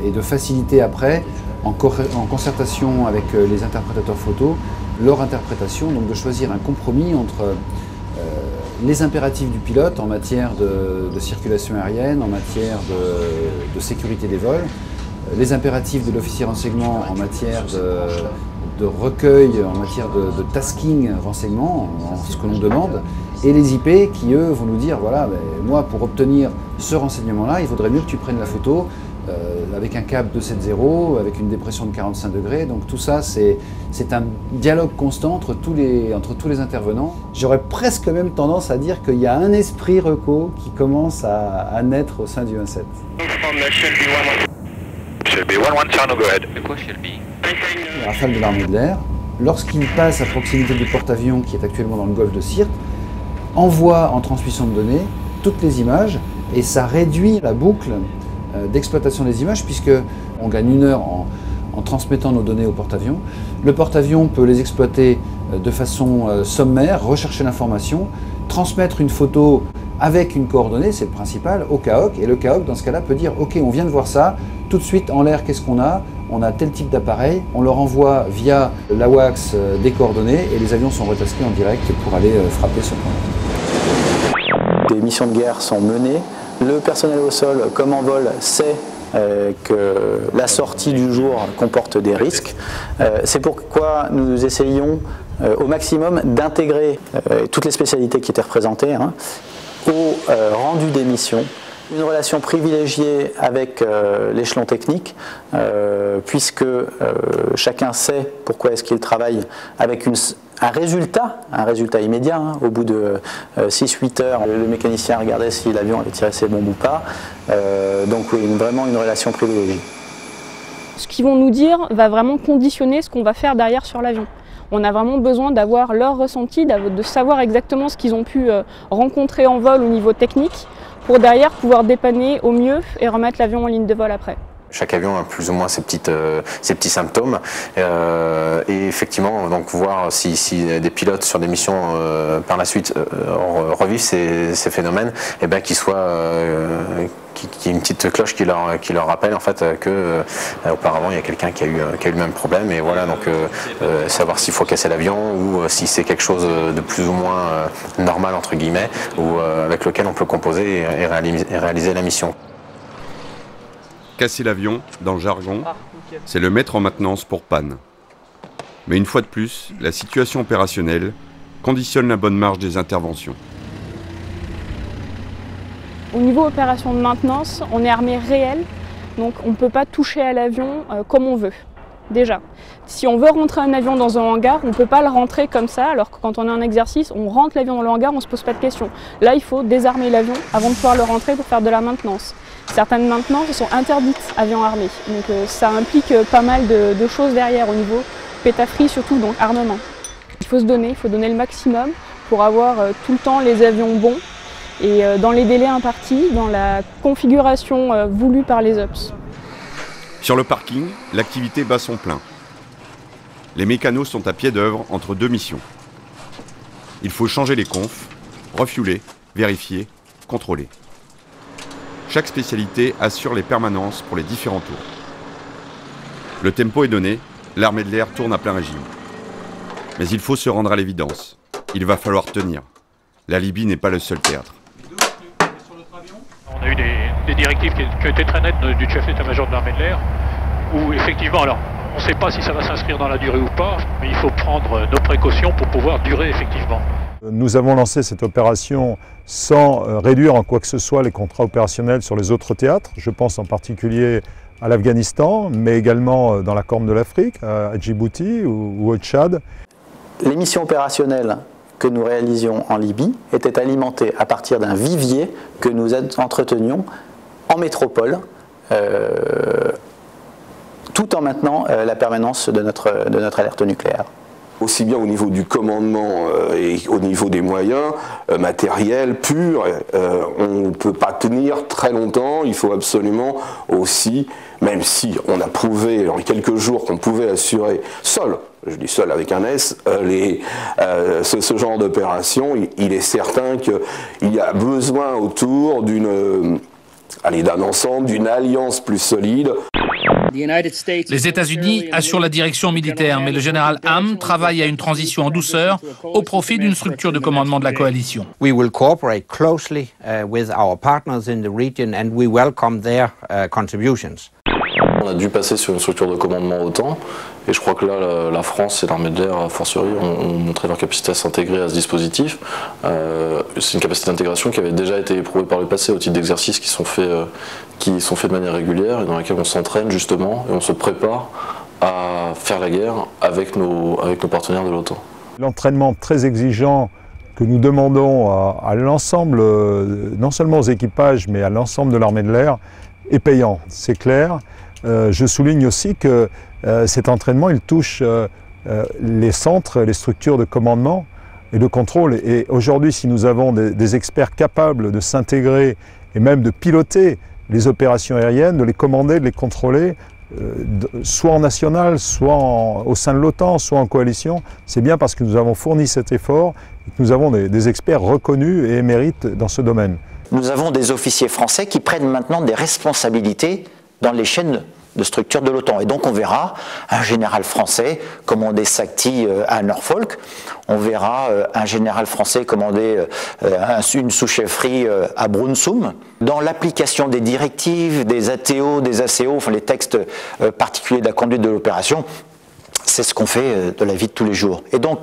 et de faciliter après, en concertation avec les interprétateurs photo, leur interprétation, donc de choisir un compromis entre les impératifs du pilote en matière de circulation aérienne, en matière de sécurité des vols, les impératifs de l'officier renseignement en matière de recueil, en matière de tasking renseignement, ce que l'on demande, et les IP qui, eux, vont nous dire, voilà, moi, pour obtenir ce renseignement-là, il vaudrait mieux que tu prennes la photo avec un cap 270, avec une dépression de 45 degrés. Donc tout ça, c'est un dialogue constant entre tous les intervenants. J'aurais presque même tendance à dire qu'il y a un esprit reco qui commence à naître au sein du 1.7. Le Rafale de l'armée de l'air, lorsqu'il passe à proximité du porte-avions qui est actuellement dans le golfe de Sirte, envoie en transmission de données toutes les images et ça réduit la boucle d'exploitation des images puisqu'on gagne 1 heure en transmettant nos données au porte-avions. Le porte-avions peut les exploiter de façon sommaire, rechercher l'information, transmettre une photo avec une coordonnée, c'est le principal, au CAOC, et le CAOC dans ce cas-là peut dire ok, on vient de voir ça, tout de suite en l'air qu'est-ce qu'on a? On a tel type d'appareil, on leur envoie via l'AWACS des coordonnées et les avions sont retasqués en direct pour aller frapper ce point. Des missions de guerre sont menées, le personnel au sol comme en vol sait que la sortie du jour comporte des risques. C'est pourquoi nous essayons au maximum d'intégrer toutes les spécialités qui étaient représentées au rendu des missions. Une relation privilégiée avec l'échelon technique, puisque chacun sait pourquoi est-ce qu'il travaille avec un résultat immédiat. Au bout de 6-8 heures, le mécanicien regardait si l'avion avait tiré ses bombes ou pas. Donc oui, vraiment une relation privilégiée. Ce qu'ils vont nous dire va vraiment conditionner ce qu'on va faire derrière sur l'avion. On a vraiment besoin d'avoir leur ressenti, de savoir exactement ce qu'ils ont pu rencontrer en vol au niveau technique, pour derrière pouvoir dépanner au mieux et remettre l'avion en ligne de vol après. Chaque avion a plus ou moins ses petits symptômes et effectivement donc voir si des pilotes sur des missions par la suite revivent ces phénomènes, et bien qu'il y ait une petite cloche qui leur rappelle en fait que auparavant il y a quelqu'un qui a eu le même problème, et voilà, donc savoir s'il faut casser l'avion ou si c'est quelque chose de plus ou moins normal entre guillemets, ou avec lequel on peut composer et réaliser la mission. Casser l'avion, dans le jargon, c'est le mettre en maintenance pour panne. Mais une fois de plus, la situation opérationnelle conditionne la bonne marge des interventions. Au niveau opération de maintenance, on est armé réel, donc on ne peut pas toucher à l'avion comme on veut. Déjà, si on veut rentrer un avion dans un hangar, on ne peut pas le rentrer comme ça, alors que quand on est en exercice, on rentre l'avion dans le hangar, on ne se pose pas de questions. Là, il faut désarmer l'avion avant de pouvoir le rentrer pour faire de la maintenance. Certaines maintenances sont interdites avions armés, donc ça implique pas mal de choses derrière au niveau pétafrie, surtout donc armement. Il faut donner le maximum pour avoir tout le temps les avions bons et dans les délais impartis, dans la configuration voulue par les OPS. Sur le parking, l'activité bat son plein. Les mécanos sont à pied d'œuvre entre deux missions. Il faut changer les confs, refueler, vérifier, contrôler. Chaque spécialité assure les permanences pour les différents tours. Le tempo est donné, l'armée de l'air tourne à plein régime. Mais il faut se rendre à l'évidence. Il va falloir tenir. La Libye n'est pas le seul théâtre. On a eu des directives qui étaient très nettes du chef d'état-major de l'armée de l'air, où effectivement, alors on ne sait pas si ça va s'inscrire dans la durée ou pas, mais il faut prendre nos précautions pour pouvoir durer effectivement. Nous avons lancé cette opération sans réduire en quoi que ce soit les contrats opérationnels sur les autres théâtres. Je pense en particulier à l'Afghanistan, mais également dans la Corne de l'Afrique, à Djibouti ou au Tchad. Les missions opérationnelles que nous réalisions en Libye étaient alimentées à partir d'un vivier que nous entretenions en métropole, tout en maintenant la permanence de notre alerte nucléaire. Aussi bien au niveau du commandement et au niveau des moyens matériels purs, on ne peut pas tenir très longtemps. Il faut absolument aussi, même si on a prouvé en quelques jours qu'on pouvait assurer seul, je dis seul avec un S, ce genre d'opération, il est certain qu'il y a besoin autour d'un ensemble, d'une alliance plus solide. Les États-Unis assurent la direction militaire, mais le général Ham travaille à une transition en douceur au profit d'une structure de commandement de la coalition. We will cooperate closely with our partners in the region and we welcome their contributions. On a dû passer sur une structure de commandement OTAN, et je crois que là, la France et l'armée de l'air, a fortiori, ont montré leur capacité à s'intégrer à ce dispositif. C'est une capacité d'intégration qui avait déjà été éprouvée par le passé au titre d'exercices qui sont faits de manière régulière et dans lesquels on s'entraîne justement et on se prépare à faire la guerre avec nos partenaires de l'OTAN. L'entraînement très exigeant que nous demandons à l'ensemble, non seulement aux équipages, mais à l'ensemble de l'armée de l'air, est payant, c'est clair. Je souligne aussi que cet entraînement, il touche les centres, les structures de commandement et de contrôle. Et aujourd'hui, si nous avons des experts capables de s'intégrer et même de piloter les opérations aériennes, de les commander, de les contrôler, soit en national, soit au sein de l'OTAN, soit en coalition, c'est bien parce que nous avons fourni cet effort et que nous avons des experts reconnus et émérites dans ce domaine. Nous avons des officiers français qui prennent maintenant des responsabilités dans les chaînes de structure de l'OTAN. Et donc on verra un général français commander SACTI à Norfolk, on verra un général français commander une sous-chefferie à Brunsum. Dans l'application des directives, des ATO, des ACO, enfin les textes particuliers de la conduite de l'opération, c'est ce qu'on fait de la vie de tous les jours. Et donc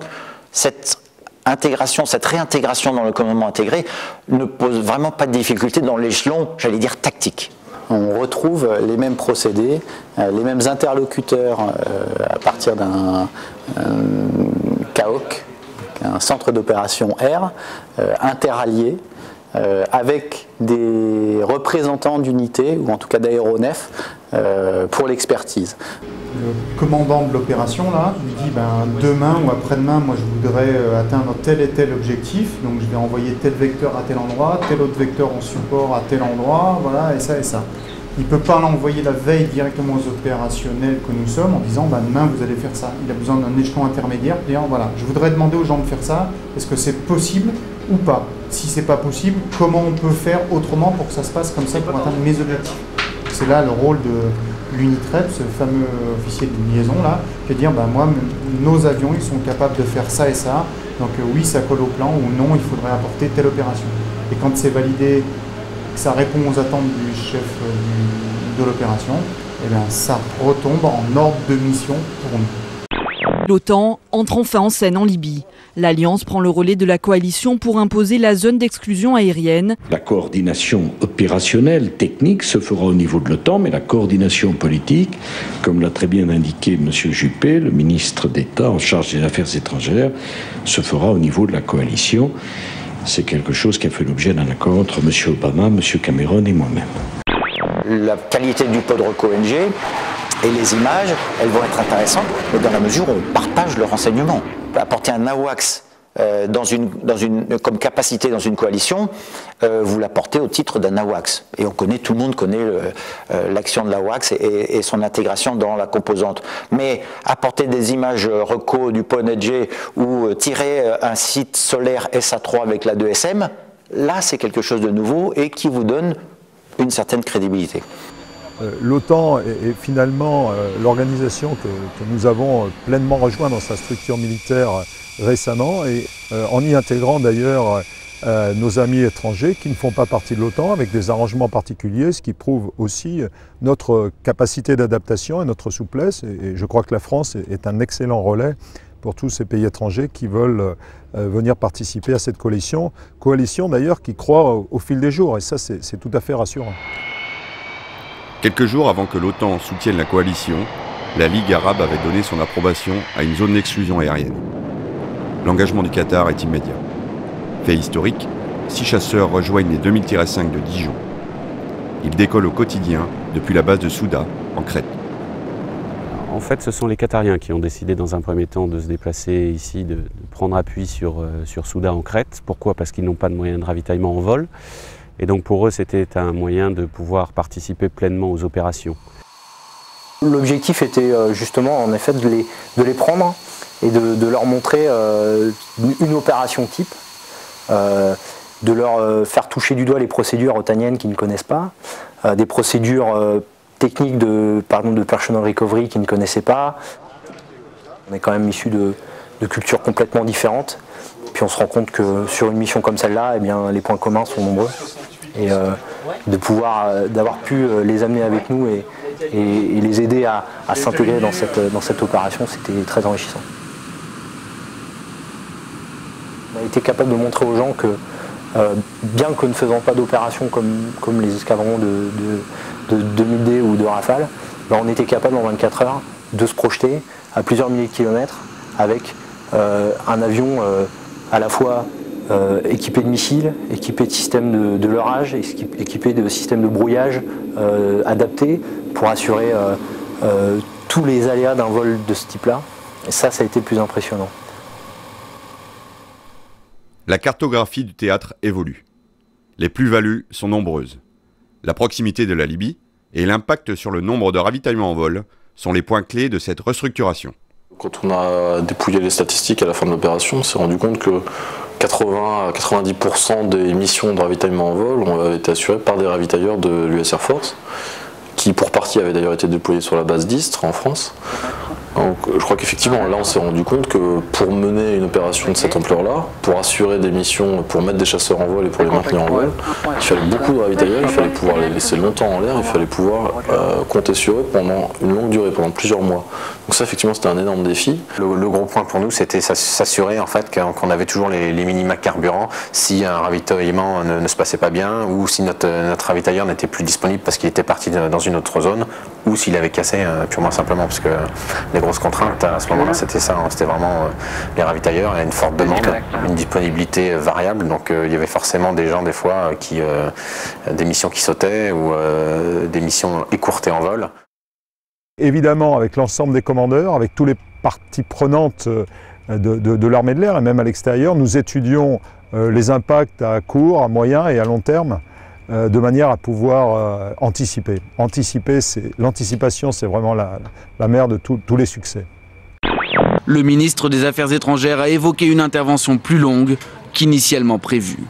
cette réintégration dans le commandement intégré ne pose vraiment pas de difficulté dans l'échelon, j'allais dire, tactique. On retrouve les mêmes procédés, les mêmes interlocuteurs à partir d'un CAOC, un centre d'opération air, interallié, avec des représentants d'unités, ou en tout cas d'aéronefs, pour l'expertise. Le commandant de l'opération, là, lui dit demain ou après-demain, moi je voudrais atteindre tel et tel objectif, donc je vais envoyer tel vecteur à tel endroit, tel autre vecteur en support à tel endroit, voilà, et ça et ça. Il ne peut pas l'envoyer la veille directement aux opérationnels que nous sommes en disant bah, demain vous allez faire ça. Il a besoin d'un échelon intermédiaire. Et voilà, je voudrais demander aux gens de faire ça. Est-ce que c'est possible ou pas? Si c'est pas possible, comment on peut faire autrement pour que ça se passe comme ça pour atteindre mes objectifs? C'est là le rôle de l'UNITREP, ce fameux officier de liaison là, qui est de dire bah, moi, nos avions ils sont capables de faire ça et ça. Donc oui, ça colle au plan ou non, il faudrait apporter telle opération. Et quand c'est validé, que ça répond aux attentes du chef de l'opération, eh bien, ça retombe en ordre de mission pour nous. L'OTAN entre enfin en scène en Libye. L'Alliance prend le relais de la coalition pour imposer la zone d'exclusion aérienne. La coordination opérationnelle, technique, se fera au niveau de l'OTAN, mais la coordination politique, comme l'a très bien indiqué M. Juppé, le ministre d'État en charge des Affaires étrangères, se fera au niveau de la coalition. C'est quelque chose qui a fait l'objet d'un accord entre M. Obama, M. Cameron et moi-même. La qualité du pod RECO-NG et les images, elles vont être intéressantes, mais dans la mesure où on partage le renseignement. Apporter un AWACS comme capacité dans une coalition, vous l'apportez au titre d'un AWACS. Et tout le monde connaît l'action de l'AWACS et son intégration dans la composante. Mais apporter des images RECO du pod NG ou tirer un site solaire SA3 avec la 2SM, là c'est quelque chose de nouveau et qui vous donne une certaine crédibilité. L'OTAN est finalement l'organisation que nous avons pleinement rejoint dans sa structure militaire récemment et en y intégrant d'ailleurs nos amis étrangers qui ne font pas partie de l'OTAN avec des arrangements particuliers, ce qui prouve aussi notre capacité d'adaptation et notre souplesse. Et je crois que la France est un excellent relais pour tous ces pays étrangers qui veulent venir participer à cette coalition d'ailleurs qui croît au fil des jours et ça c'est tout à fait rassurant. Quelques jours avant que l'OTAN soutienne la coalition, la Ligue arabe avait donné son approbation à une zone d'exclusion aérienne. L'engagement du Qatar est immédiat. Fait historique, 6 chasseurs rejoignent les 2000-5 de Dijon. Ils décollent au quotidien depuis la base de Souda, en Crète. En fait, ce sont les Qatariens qui ont décidé dans un premier temps de se déplacer ici, de prendre appui sur Souda en Crète. Pourquoi? Parce qu'ils n'ont pas de moyens de ravitaillement en vol. Et donc pour eux, c'était un moyen de pouvoir participer pleinement aux opérations. L'objectif était justement, en effet, de les prendre et de leur montrer une opération type, de leur faire toucher du doigt les procédures otaniennes qu'ils ne connaissent pas, des procédures techniques de personnel recovery qu'ils ne connaissaient pas. On est quand même issus de cultures complètement différentes. Puis on se rend compte que sur une mission comme celle-là, eh bien, les points communs sont nombreux. Et d'avoir pu les amener avec nous et les aider à s'intégrer dans cette opération, c'était très enrichissant. On a été capable de montrer aux gens que, bien que ne faisant pas d'opération comme les escadrons de 2000D ou de Rafale, ben on était capable en 24 heures de se projeter à plusieurs milliers de kilomètres avec un avion à la fois équipé de missiles, équipé de systèmes de leurrage, équipé de systèmes de brouillage adaptés pour assurer tous les aléas d'un vol de ce type-là. Et ça a été le plus impressionnant. La cartographie du théâtre évolue. Les plus-values sont nombreuses. La proximité de la Libye et l'impact sur le nombre de ravitaillements en vol sont les points clés de cette restructuration. Quand on a dépouillé les statistiques à la fin de l'opération, on s'est rendu compte que 80 à 90% des missions de ravitaillement en vol ont été assurées par des ravitailleurs de l'US Air Force, qui pour partie avaient d'ailleurs été déployés sur la base d'Istres en France. Donc, je crois qu'effectivement, là on s'est rendu compte que pour mener une opération de cette ampleur-là, pour assurer des missions, pour mettre des chasseurs en vol et pour les maintenir en vol, il fallait beaucoup de ravitailleurs, il fallait pouvoir les laisser longtemps en l'air, il fallait pouvoir compter sur eux pendant une longue durée, pendant plusieurs mois. Donc ça effectivement c'était un énorme défi. Le gros point pour nous c'était s'assurer en fait qu'on avait toujours les minima carburant si un ravitaillement ne se passait pas bien ou si notre ravitailleur n'était plus disponible parce qu'il était parti dans une autre zone ou s'il avait cassé purement simplement parce que les grosses contraintes à ce moment-là c'était ça, hein, c'était vraiment les ravitailleurs et une forte demande, une disponibilité variable donc il y avait forcément des gens des fois des missions qui sautaient ou des missions écourtées en vol. Évidemment, avec l'ensemble des commandeurs, avec toutes les parties prenantes de l'armée de l'air et même à l'extérieur, nous étudions les impacts à court, à moyen et à long terme de manière à pouvoir anticiper. L'anticipation, c'est vraiment la mère de tous les succès. Le ministre des Affaires étrangères a évoqué une intervention plus longue qu'initialement prévue.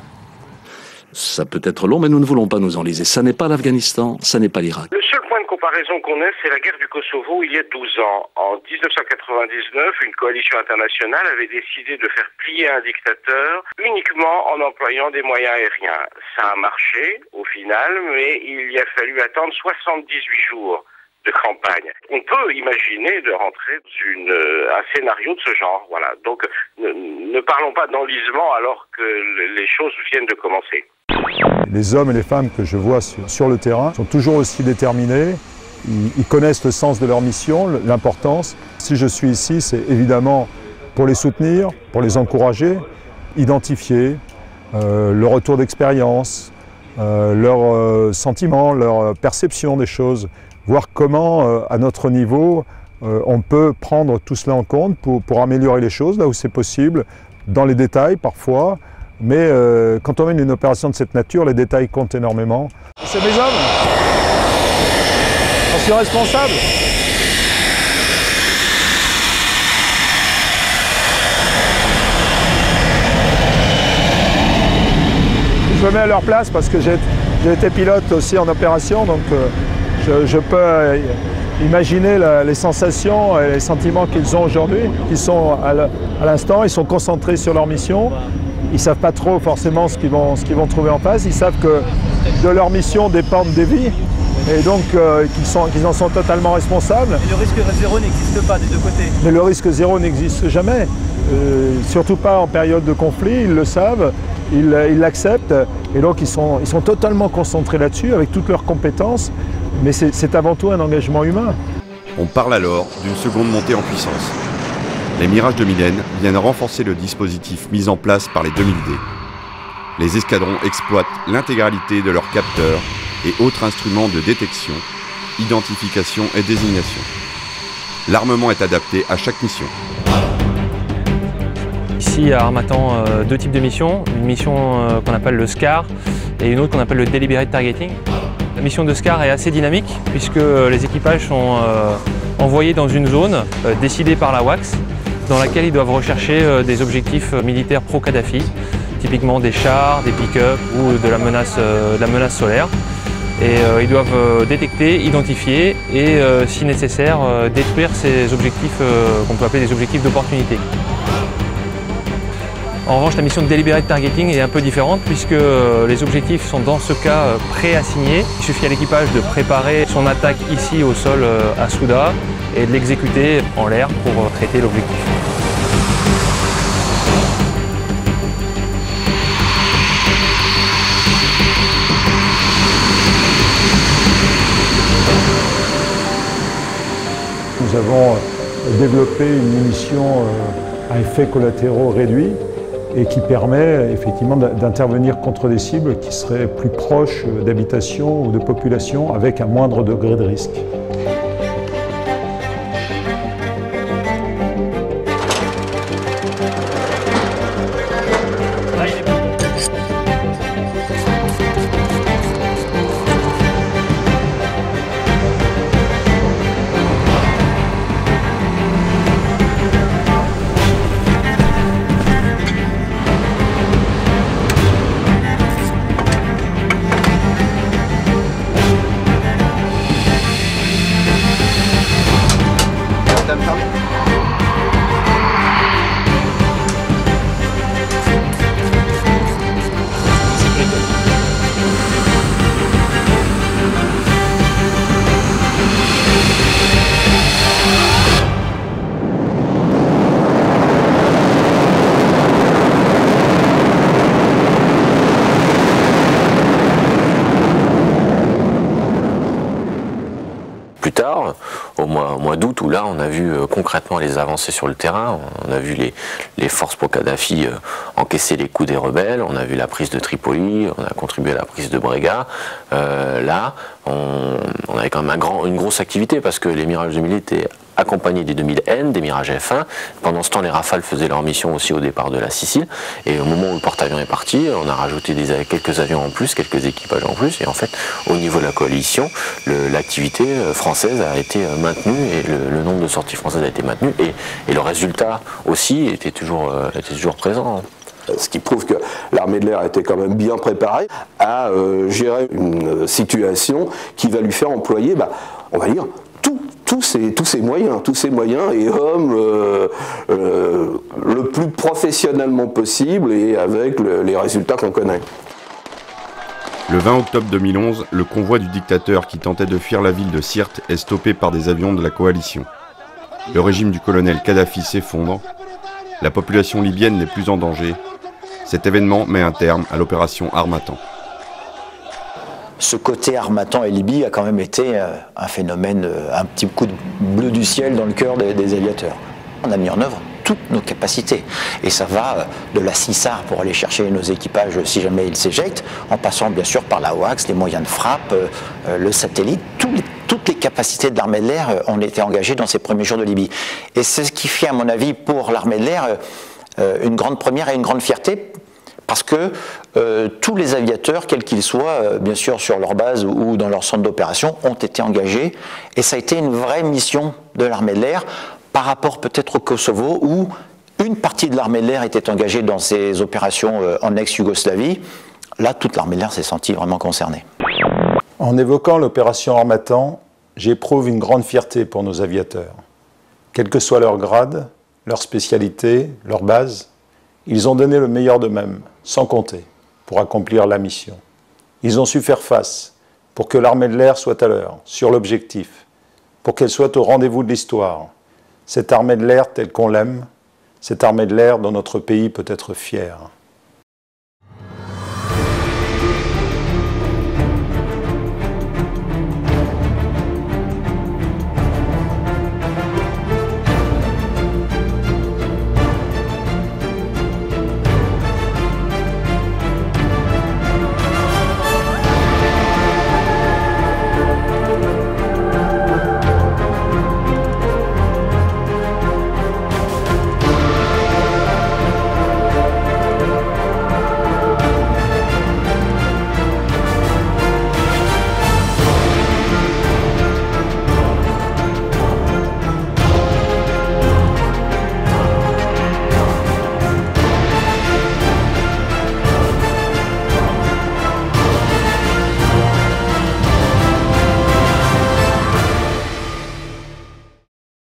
Ça peut être long, mais nous ne voulons pas nous enliser. Ça n'est pas l'Afghanistan, ça n'est pas l'Irak. Le seul point de comparaison qu'on ait, c'est la guerre du Kosovo il y a 12 ans. En 1999, une coalition internationale avait décidé de faire plier un dictateur uniquement en employant des moyens aériens. Ça a marché au final, mais il y a fallu attendre 78 jours de campagne. On peut imaginer de rentrer dans un scénario de ce genre. Voilà. Donc ne parlons pas d'enlisement alors que les choses viennent de commencer. Les hommes et les femmes que je vois sur le terrain sont toujours aussi déterminés, ils connaissent le sens de leur mission, l'importance. Si je suis ici, c'est évidemment pour les soutenir, pour les encourager, identifier le retour d'expérience, leurs sentiments, leur perception des choses, voir comment, à notre niveau, on peut prendre tout cela en compte pour améliorer les choses là où c'est possible, dans les détails parfois. Mais quand on mène une opération de cette nature, les détails comptent énormément. C'est mes hommes. J'en suis responsable. Je me mets à leur place parce que j'ai été pilote aussi en opération, donc je peux imaginer les sensations et les sentiments qu'ils ont aujourd'hui, qui sont à l'instant, ils sont concentrés sur leur mission. Ils ne savent pas trop forcément ce qu'ils vont trouver en face. Ils savent que de leur mission dépendent des vies et donc qu'ils en sont totalement responsables. Et le risque zéro n'existe pas des deux côtés. Mais le risque zéro n'existe jamais, surtout pas en période de conflit, ils le savent, ils l'acceptent et donc ils sont totalement concentrés là-dessus avec toutes leurs compétences, mais c'est avant tout un engagement humain. On parle alors d'une seconde montée en puissance. Les Mirage 2000N viennent renforcer le dispositif mis en place par les 2000D. Les escadrons exploitent l'intégralité de leurs capteurs et autres instruments de détection, identification et désignation. L'armement est adapté à chaque mission. Ici à Harmattan, deux types de missions. Une mission qu'on appelle le SCAR et une autre qu'on appelle le Deliberate Targeting. La mission de SCAR est assez dynamique puisque les équipages sont envoyés dans une zone décidée par la WACS, dans laquelle ils doivent rechercher des objectifs militaires pro-Kadhafi, typiquement des chars, des pick-up ou de la menace solaire. Et ils doivent détecter, identifier et, si nécessaire, détruire ces objectifs qu'on peut appeler des objectifs d'opportunité. En revanche, la mission de Deliberate Targeting est un peu différente puisque les objectifs sont dans ce cas pré-assignés. Il suffit à l'équipage de préparer son attaque ici au sol à Souda et de l'exécuter en l'air pour traiter l'objectif. Nous avons développé une munition à effets collatéraux réduits et qui permet effectivement d'intervenir contre des cibles qui seraient plus proches d'habitations ou de populations avec un moindre degré de risque. Plus tard, au mois d'août, où là on a vu concrètement les avancées sur le terrain, on a vu les forces pro-Kadhafi encaisser les coups des rebelles, on a vu la prise de Tripoli, on a contribué à la prise de Brega. Là, on avait quand même une grosse activité parce que les Mirage 2000 étaient accompagnés des 2000N, des Mirage F1. Pendant ce temps, les Rafales faisaient leur mission aussi au départ de la Sicile. Et au moment où le porte-avions est parti, on a rajouté quelques avions en plus, quelques équipages en plus. Et en fait, au niveau de la coalition, l'activité française a été maintenue et le nombre de sorties françaises a été maintenu. Et le résultat aussi était toujours présent. Ce qui prouve que l'armée de l'air était quand même bien préparée à gérer une situation qui va lui faire employer, on va dire, tous ces moyens et hommes le plus professionnellement possible et avec les résultats qu'on connaît. Le 20 octobre 2011, le convoi du dictateur qui tentait de fuir la ville de Sirte est stoppé par des avions de la coalition. Le régime du colonel Kadhafi s'effondre, la population libyenne n'est plus en danger. Cet événement met un terme à l'opération Harmattan. Ce côté Harmattan et Libye a quand même été un phénomène, un petit coup de bleu du ciel dans le cœur des aviateurs. On a mis en œuvre toutes nos capacités. Et ça va de la CISAR pour aller chercher nos équipages si jamais ils s'éjectent, en passant bien sûr par la WACS, les moyens de frappe, le satellite, toutes les capacités de l'armée de l'air ont été engagées dans ces premiers jours de Libye. Et c'est ce qui fait, à mon avis, pour l'armée de l'air, une grande première et une grande fierté, parce que tous les aviateurs, quels qu'ils soient, bien sûr sur leur base ou dans leur centre d'opération, ont été engagés, et ça a été une vraie mission de l'armée de l'air, par rapport peut-être au Kosovo, où une partie de l'armée de l'air était engagée dans ces opérations en ex-Yougoslavie. Là, toute l'armée de l'air s'est sentie vraiment concernée. En évoquant l'opération Harmattan, j'éprouve une grande fierté pour nos aviateurs. Quel que soit leur grade, leur spécialité, leur base, ils ont donné le meilleur d'eux-mêmes, sans compter, pour accomplir la mission. Ils ont su faire face pour que l'armée de l'air soit à l'heure, sur l'objectif, pour qu'elle soit au rendez-vous de l'histoire. Cette armée de l'air telle qu'on l'aime, cette armée de l'air dont notre pays peut être fier.